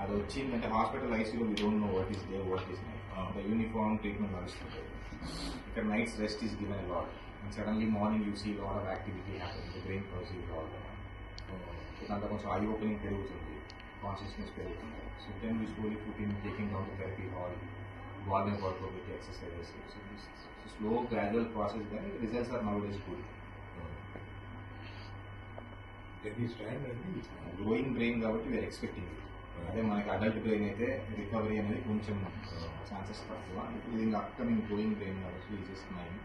అది వచ్చిందంటే హాస్పిటల్ ఐసీలో we don't know what is day what is night the uniform treatment నడుస్తుంది. ఇక్కడ nights rest is given a lot and suddenly morning you see lot of activity happening the brain process all the దాంట్లో కొంచెం eye opening పెరుగుతుంది, consciousness పెరుగుతుంది. So then we slowly put in taking down the therapy hall, warning work with exercises. Slow gradual process కానీ results are nowadays good. Growing brain కాబట్టి we are expecting. అదే మనకి adult brain అయితే recovery అనేది కొంచెం chances తక్కువ. ఇది ఇంకా అప్కమింగ్ గ్రోయింగ్ బ్రెయిన్ కాబట్టి eases mind.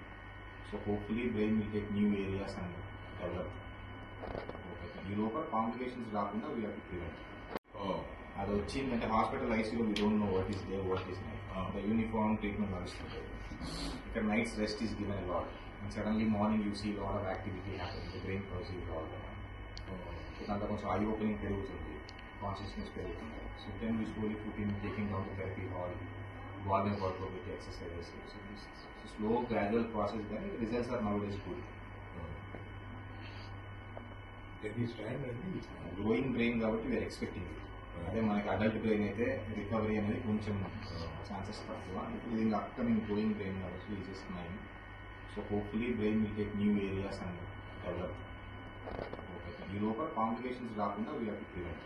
So hopefully brain will take new areas and develop. Okay, ఈ లోపల కాంప్లికేషన్స్ రాకుండా వీ హ్యావ్ టు ప్రివెంట్. అది వచ్చిందంటే హాస్పిటల్ ఐసీలో we don't know what is day what is night the uniform treatment నడుస్తుంది. ఇక్కడ nights rest is given a lot and suddenly morning you see lot of activity happening the brain process all the దాంట్లో కొంచెం eye opening పెరుగుతుంది, consciousness పెరుగుతుంది. So then we slowly put in taking down the therapy hall, warning work with exercises. Slow gradual process కానీ results are nowadays good. Growing brain కాబట్టి we are expecting. అదే మనకి adult brain అయితే recovery అనేది కొంచెం chances తక్కువ. ఇది ఇంకా అప్కమింగ్ గ్రోయింగ్ బ్రెయిన్ కాబట్టి eases mind. So hopefully brain will take new areas and develop. Okay, ఈ లోపల కాంప్లికేషన్స్ రాకుండా వీ హ్యావ్ టు ప్రివెంట్.